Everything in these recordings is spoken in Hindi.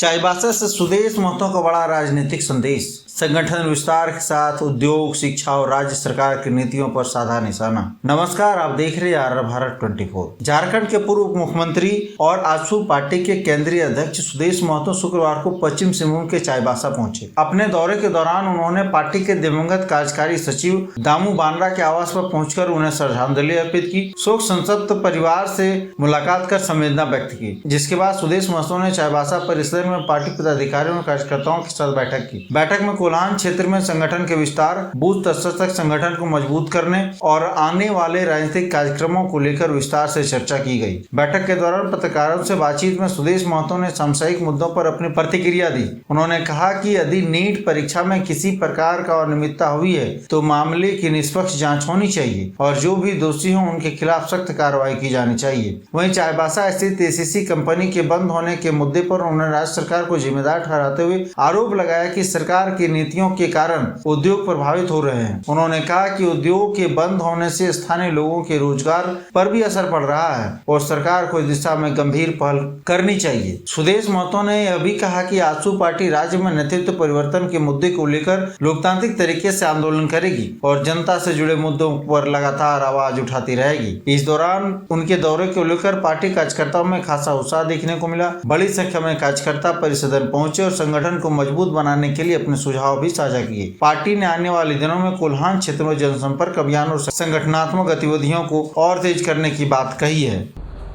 चाईबासा से सुदेश महतो का बड़ा राजनीतिक संदेश। संगठन विस्तार के साथ उद्योग, शिक्षा और राज्य सरकार की नीतियों पर साधा निशाना। नमस्कार, आप देख रहे हैं आर भारत 24। झारखंड के पूर्व मुख्यमंत्री और आजसू पार्टी के केंद्रीय अध्यक्ष सुदेश महतो शुक्रवार को पश्चिम सिंहभूम के चाईबासा पहुंचे। अपने दौरे के दौरान उन्होंने पार्टी के दिवंगत कार्यकारी सचिव दामू बानरा के आवास पर पहुंचकर उन्हें श्रद्धांजलि अर्पित की। शोक संतप्त परिवार से मुलाकात कर संवेदना व्यक्त की, जिसके बाद सुदेश महतो ने चाईबासा परिसर में पार्टी पदाधिकारियों और कार्यकर्ताओं के साथ बैठक की। बैठक में कोल्हान क्षेत्र में संगठन के विस्तार, बूथ स्तर तक संगठन को मजबूत करने और आने वाले राजनीतिक कार्यक्रमों को लेकर विस्तार से चर्चा की गई। बैठक के दौरान पत्रकारों से बातचीत में सुदेश महतो ने सामुदायिक मुद्दों पर अपनी प्रतिक्रिया दी। उन्होंने कहा कि यदि नीट परीक्षा में किसी प्रकार का अनियमितता हुई है तो मामले की निष्पक्ष जाँच होनी चाहिए और जो भी दोषी हों उनके खिलाफ सख्त कार्रवाई की जानी चाहिए। वहीं चाईबासा स्थित एसीसी कंपनी के बंद होने के मुद्दे पर उन्होंने राज्य सरकार को जिम्मेदार ठहराते हुए आरोप लगाया कि सरकार की नीतियों के कारण उद्योग प्रभावित हो रहे हैं। उन्होंने कहा कि उद्योग के बंद होने से स्थानीय लोगों के रोजगार पर भी असर पड़ रहा है और सरकार को इस दिशा में गंभीर पहल करनी चाहिए। सुदेश महतो ने यह भी कहा कि आजसू पार्टी राज्य में नेतृत्व परिवर्तन के मुद्दे को लेकर लोकतांत्रिक तरीके से आंदोलन करेगी और जनता से जुड़े मुद्दों पर लगातार आवाज उठाती रहेगी। इस दौरान उनके दौरे को लेकर पार्टी कार्यकर्ताओं में खासा उत्साह देखने को मिला। बड़ी संख्या में कार्यकर्ता परिसदन पहुंचे और संगठन को मजबूत बनाने के लिए अपने सुझाव भी साझा किए। पार्टी ने आने वाले दिनों में कोल्हान क्षेत्र में जनसंपर्क अभियान और संगठनात्मक गतिविधियों को और तेज करने की बात कही है।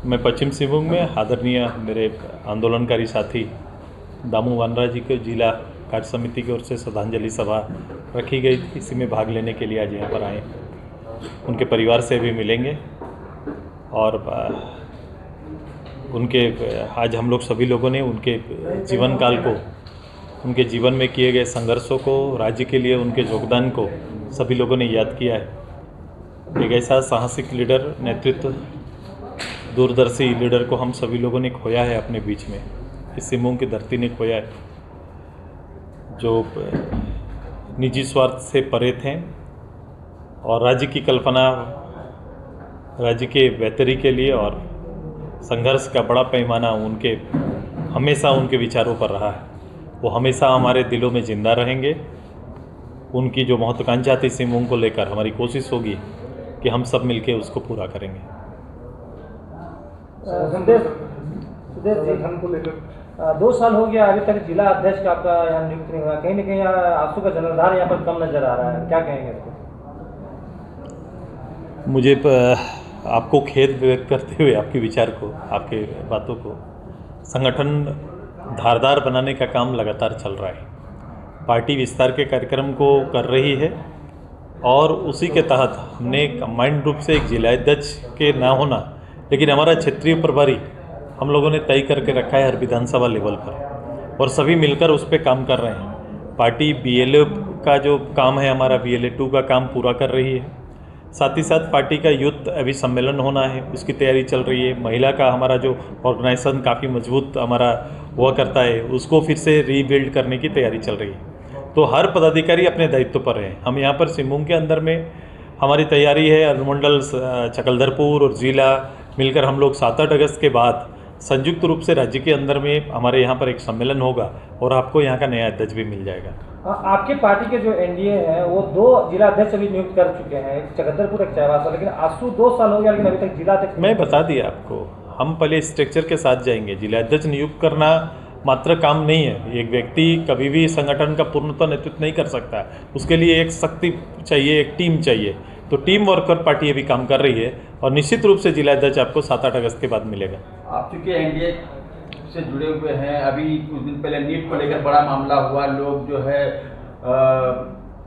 मैं पश्चिम सिंहभूम में आदरणीय मेरे आंदोलनकारी साथी दामू बानरा जी के जिला कार्य समिति की ओर से श्रद्धांजलि सभा रखी गई थी। इसी में भाग लेने के लिए आज यहाँ पर आए। उनके परिवार से भी मिलेंगे और उनके आज हम लोग सभी लोगों ने उनके जीवन काल को, उनके जीवन में किए गए संघर्षों को, राज्य के लिए उनके योगदान को सभी लोगों ने याद किया है। एक ऐसा साहसिक लीडर, नेतृत्व, दूरदर्शी लीडर को हम सभी लोगों ने खोया है अपने बीच में। इस सिंहभूम की धरती ने खोया है, जो निजी स्वार्थ से परे थे और राज्य की कल्पना, राज्य के बेहतरी के लिए और संघर्ष का बड़ा पैमाना हमेशा उनके विचारों पर रहा है। वो हमेशा हमारे दिलों में जिंदा रहेंगे। उनकी जो महत्वाकांक्षा थी सिंहभूम को लेकर, हमारी कोशिश होगी कि हम सब मिलके उसको पूरा करेंगे। सुदेश जी, हमको लेकर 2 साल हो गया, अभी तक जिला अध्यक्ष का आपका यहाँ नियुक्त नहीं हुआ। कहीं ना कहीं आजसू का जनाधार यहाँ पर कम नजर आ रहा है, क्या कहेंगे इसको? मुझे आपको खेद व्यक्त करते हुए आपके विचार को, आपके बातों को, संगठन धारदार बनाने का काम लगातार चल रहा है। पार्टी विस्तार के कार्यक्रम को कर रही है और उसी के तहत हमने कंबाइंड रूप से एक जिलाध्यक्ष के ना होना, लेकिन हमारा क्षेत्रीय प्रभारी हम लोगों ने तय करके रखा है हर विधानसभा लेवल पर और सभी मिलकर उस पर काम कर रहे हैं। पार्टी BLA का जो काम है, हमारा BLA 2 का काम पूरा कर रही है। साथ ही साथ पार्टी का यूथ अभी सम्मेलन होना है, उसकी तैयारी चल रही है। महिला का हमारा जो ऑर्गेनाइजेशन काफ़ी मजबूत हमारा हुआ करता है, उसको फिर से रीबिल्ड करने की तैयारी चल रही है। तो हर पदाधिकारी अपने दायित्व पर है। हम यहाँ पर सिंहभूम के अंदर में हमारी तैयारी है, अनुमंडल चकलधरपुर और जिला मिलकर हम लोग 7-8 अगस्त के बाद संयुक्त रूप से राज्य के अंदर में हमारे यहाँ पर एक सम्मेलन होगा और आपको यहाँ का नया अध्यक्ष भी मिल जाएगा। आपके पार्टी के जो NDA है वो 2 जिला अध्यक्ष अभी नियुक्त कर चुके हैं, एक चकलधरपुर, एक चाईबासा, लेकिन आजसू 2 साल हो गया लेकिन अभी तक जिला अध्यक्ष। मैं बता दिया आपको, हम पहले स्ट्रक्चर के साथ जाएंगे। जिला अध्यक्ष नियुक्त करना मात्र काम नहीं है। एक व्यक्ति कभी भी संगठन का पूर्णतः नेतृत्व नहीं कर सकता, उसके लिए एक शक्ति चाहिए, एक टीम चाहिए। तो टीम वर्क पर पार्टी अभी काम कर रही है और निश्चित रूप से जिला अध्यक्ष आपको 7-8 अगस्त के बाद मिलेगा। आप चूँकि NDA से जुड़े हुए हैं, अभी कुछ दिन पहले नीट को लेकर बड़ा मामला हुआ, लोग जो है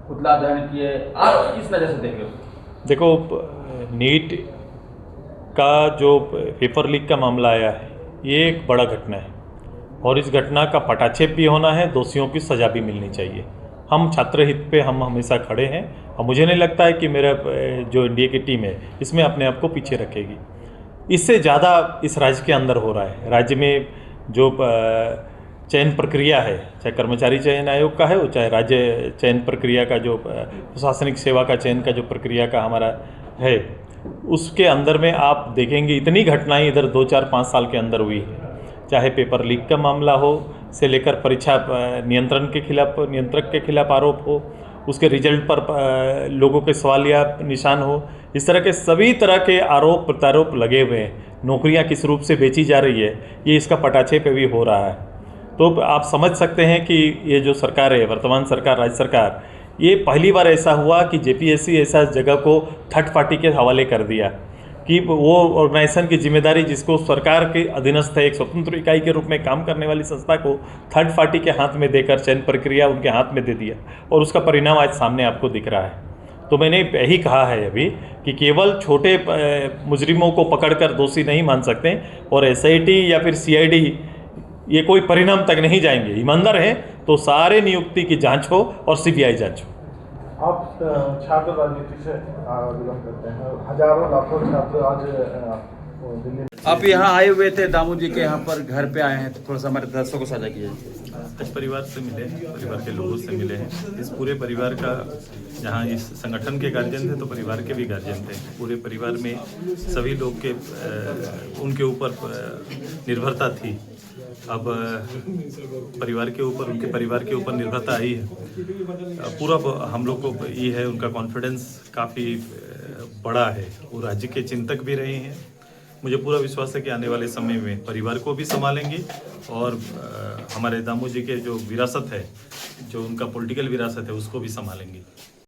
पुतला दहन किए, आप किस नज़र से देखें? देखो, नीट का जो पेपर लीक का मामला आया है, ये एक बड़ा घटना है और इस घटना का पटाक्षेप भी होना है, दोषियों की सज़ा भी मिलनी चाहिए। हम छात्र हित पे हम हमेशा खड़े हैं और मुझे नहीं लगता है कि मेरा जो NDA की टीम है इसमें अपने आप को पीछे रखेगी। इससे ज़्यादा इस राज्य के अंदर हो रहा है। राज्य में जो चयन प्रक्रिया है, चाहे कर्मचारी चयन आयोग का है वो, चाहे राज्य चयन प्रक्रिया का जो प्रशासनिक सेवा का चयन का जो प्रक्रिया का हमारा है, उसके अंदर में आप देखेंगे इतनी घटनाएं इधर 2, 4, 5 साल के अंदर हुई है। चाहे पेपर लीक का मामला हो, से लेकर परीक्षा नियंत्रक के खिलाफ आरोप हो, उसके रिजल्ट पर लोगों के सवाल या निशान हो, इस तरह के सभी तरह के आरोप प्रत्यारोप लगे हुए हैं। नौकरियां किस रूप से बेची जा रही है, ये इसका पटाछे पे भी हो रहा है। तो आप समझ सकते हैं कि ये जो सरकार है, वर्तमान सरकार, राज्य सरकार, ये पहली बार ऐसा हुआ कि जेपीएससी ऐसा जगह को थर्ड पार्टी के हवाले कर दिया कि वो ऑर्गेनाइजेशन की जिम्मेदारी जिसको सरकार के अधीनस्थ है, एक स्वतंत्र इकाई के रूप में काम करने वाली संस्था को थर्ड पार्टी के हाथ में देकर चयन प्रक्रिया उनके हाथ में दे दिया, और उसका परिणाम आज सामने आपको दिख रहा है। तो मैंने यही कहा है अभी कि केवल छोटे मुजरिमों को पकड़कर दोषी नहीं मान सकते, और एसआईटी या फिर सीआईडी ये कोई परिणाम तक नहीं जाएंगे। ईमानदार हैं तो सारे नियुक्ति की जांच हो और सीबीआई जांच हो। आप छात्र राजनीति से बिलोंग करते हैं, हजारों लाखों छात्र आज दिल्ली में। आप यहाँ आए हुए थे, दामू जी के यहाँ पर घर पे आए हैं, तो थोड़ा सा हमारे दर्शकों को साझा कीजिए। आज परिवार से मिले हैं, परिवार के लोगों से मिले हैं। इस पूरे परिवार का, जहाँ इस संगठन के गार्जियन थे तो परिवार के भी गार्जियन थे। पूरे परिवार में सभी लोग के उनके ऊपर निर्भरता थी। अब परिवार के ऊपर, उनके परिवार के ऊपर निर्भरता आई है। पूरा हम लोग को ये है, उनका कॉन्फिडेंस काफ़ी बड़ा है। वो राज्य के चिंतक भी रहे हैं। मुझे पूरा विश्वास है कि आने वाले समय में परिवार को भी संभालेंगे और हमारे दामू जी के जो विरासत है, जो उनका पॉलिटिकल विरासत है, उसको भी संभालेंगे।